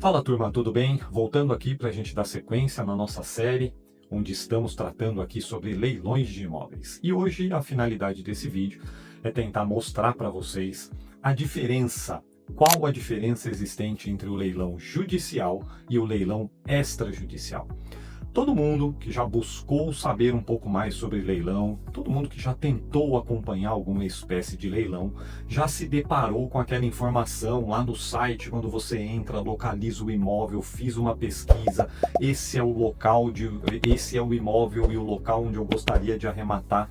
Fala turma, tudo bem? Voltando aqui para a gente dar sequência na nossa série, onde estamos tratando aqui sobre leilões de imóveis. E hoje a finalidade desse vídeo é tentar mostrar para vocês qual a diferença existente entre o leilão judicial e o leilão extrajudicial. Todo mundo que já buscou saber um pouco mais sobre leilão, todo mundo que já tentou acompanhar alguma espécie de leilão, já se deparou com aquela informação lá no site, quando você entra, localiza o imóvel, fiz uma pesquisa, esse é o imóvel e o local onde eu gostaria de arrematar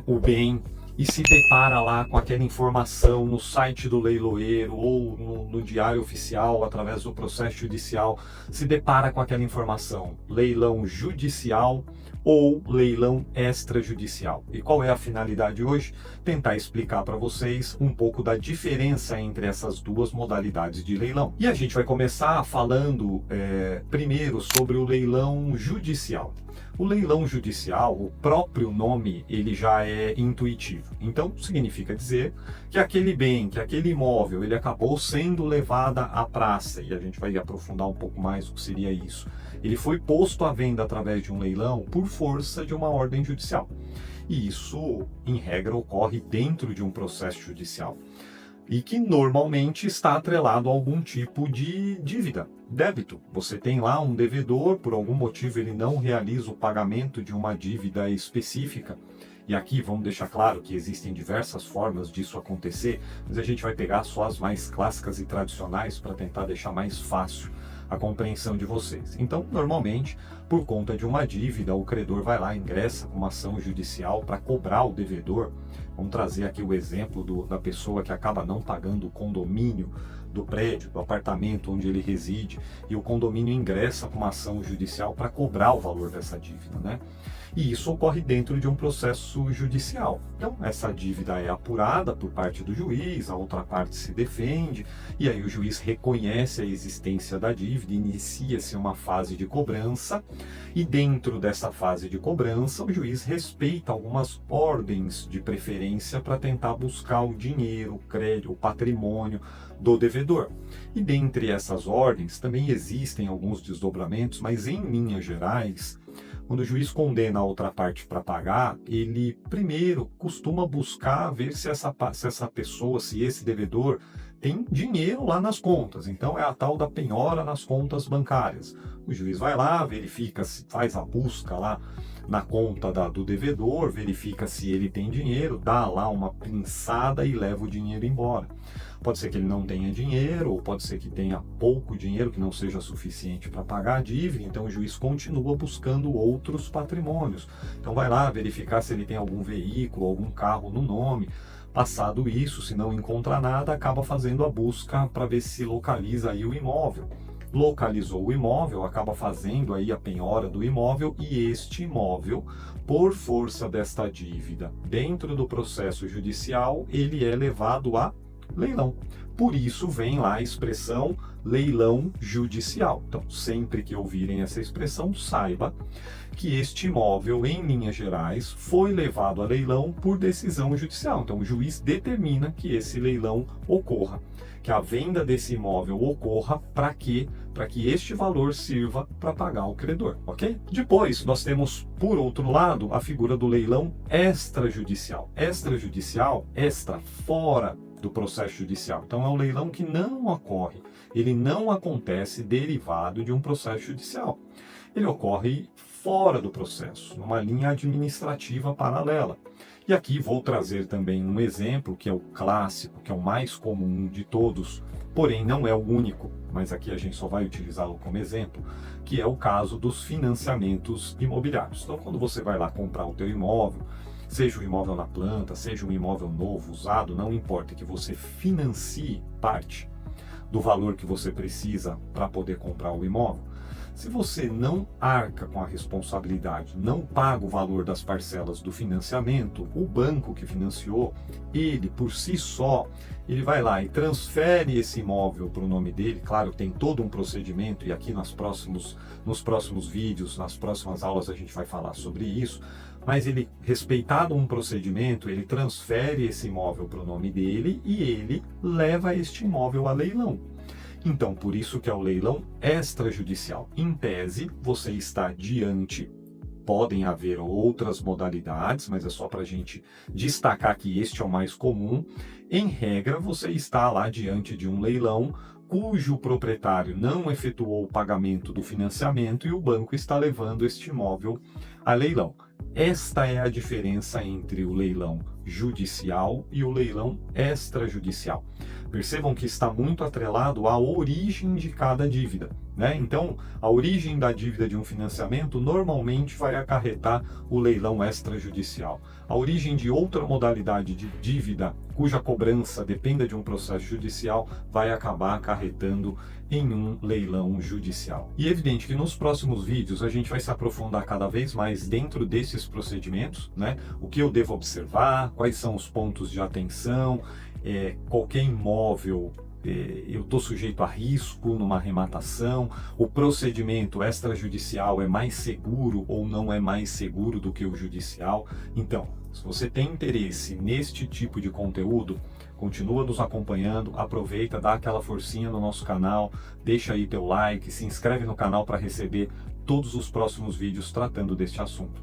o bem, e se depara lá com aquela informação no site do leiloeiro ou no diário oficial, através do processo judicial, se depara com aquela informação, leilão judicial ou leilão extrajudicial. E qual é a finalidade hoje? Tentar explicar para vocês um pouco da diferença entre essas duas modalidades de leilão. E a gente vai começar falando primeiro sobre o leilão judicial. O leilão judicial, o próprio nome, ele já é intuitivo. Então, significa dizer que aquele bem, que aquele imóvel, ele acabou sendo levado à praça, e a gente vai aprofundar um pouco mais o que seria isso. Ele foi posto à venda através de um leilão por força de uma ordem judicial. E isso, em regra, ocorre dentro de um processo judicial. E que normalmente está atrelado a algum tipo de dívida, débito. Você tem lá um devedor, por algum motivo ele não realiza o pagamento de uma dívida específica. E aqui vamos deixar claro que existem diversas formas disso acontecer, mas a gente vai pegar só as mais clássicas e tradicionais para tentar deixar mais fácil a compreensão de vocês. Então, normalmente, por conta de uma dívida, o credor vai lá, ingressa com uma ação judicial para cobrar o devedor. Vamos trazer aqui o exemplo da pessoa que acaba não pagando o condomínio do prédio, do apartamento onde ele reside, e o condomínio ingressa com uma ação judicial para cobrar o valor dessa dívida, né? E isso ocorre dentro de um processo judicial. Então, essa dívida é apurada por parte do juiz, a outra parte se defende, e aí o juiz reconhece a existência da dívida, inicia-se uma fase de cobrança, e dentro dessa fase de cobrança, o juiz respeita algumas ordens de preferência para tentar buscar o dinheiro, o crédito, o patrimônio do devedor. E dentre essas ordens também existem alguns desdobramentos, mas em linhas gerais, quando o juiz condena a outra parte para pagar, ele primeiro costuma buscar ver se essa pessoa, se esse devedor tem dinheiro lá nas contas. Então é a tal da penhora nas contas bancárias. O juiz vai lá, verifica, faz a busca lá na conta do devedor, verifica se ele tem dinheiro, dá lá uma pinçada e leva o dinheiro embora. Pode ser que ele não tenha dinheiro, ou pode ser que tenha pouco dinheiro, que não seja suficiente para pagar a dívida, então o juiz continua buscando outros patrimônios. Então vai lá verificar se ele tem algum veículo, algum carro no nome. Passado isso, se não encontra nada, acaba fazendo a busca para ver se localiza aí o imóvel. Localizou o imóvel, acaba fazendo aí a penhora do imóvel, e este imóvel, por força desta dívida, dentro do processo judicial, ele é levado a leilão. Por isso vem lá a expressão leilão judicial. Então, sempre que ouvirem essa expressão, saiba que este imóvel, em linhas gerais, foi levado a leilão por decisão judicial. Então, o juiz determina que esse leilão ocorra, que a venda desse imóvel ocorra para quê? Para que este valor sirva para pagar o credor, ok? Depois, nós temos, por outro lado, a figura do leilão extrajudicial. Extrajudicial, fora do processo judicial. Então, é um leilão que não ocorre, ele não acontece derivado de um processo judicial. Ele ocorre fora do processo, numa linha administrativa paralela. E aqui vou trazer também um exemplo que é o clássico, que é o mais comum de todos, porém não é o único, mas aqui a gente só vai utilizá-lo como exemplo, que é o caso dos financiamentos imobiliários. Então, quando você vai lá comprar o teu imóvel, seja um imóvel na planta, seja um imóvel novo, usado, não importa, que você financie parte do valor que você precisa para poder comprar o imóvel. Se você não arca com a responsabilidade, não paga o valor das parcelas do financiamento, o banco que financiou, ele por si só, ele vai lá e transfere esse imóvel para o nome dele. Claro, tem todo um procedimento, e aqui nos próximos vídeos, nas próximas aulas a gente vai falar sobre isso, mas ele, respeitado um procedimento, ele transfere esse imóvel para o nome dele e ele leva este imóvel a leilão. Então, por isso que é o leilão extrajudicial. Em tese, você está diante. Podem haver outras modalidades, mas é só para a gente destacar que este é o mais comum. Em regra, você está lá diante de um leilão cujo proprietário não efetuou o pagamento do financiamento e o banco está levando este imóvel a leilão. Esta é a diferença entre o leilão judicial e o leilão extrajudicial. Percebam que está muito atrelado à origem de cada dívida, né? Então, a origem da dívida de um financiamento normalmente vai acarretar o leilão extrajudicial. A origem de outra modalidade de dívida, cuja cobrança dependa de um processo judicial, vai acabar acarretando em um leilão judicial. E é evidente que nos próximos vídeos a gente vai se aprofundar cada vez mais dentro desses procedimentos, né? O que eu devo observar, quais são os pontos de atenção, qualquer imóvel eu estou sujeito a risco numa arrematação, o procedimento extrajudicial é mais seguro ou não é mais seguro do que o judicial. Então, se você tem interesse neste tipo de conteúdo, continua nos acompanhando, aproveita, dá aquela forcinha no nosso canal, deixa aí teu like, se inscreve no canal para receber todos os próximos vídeos tratando deste assunto.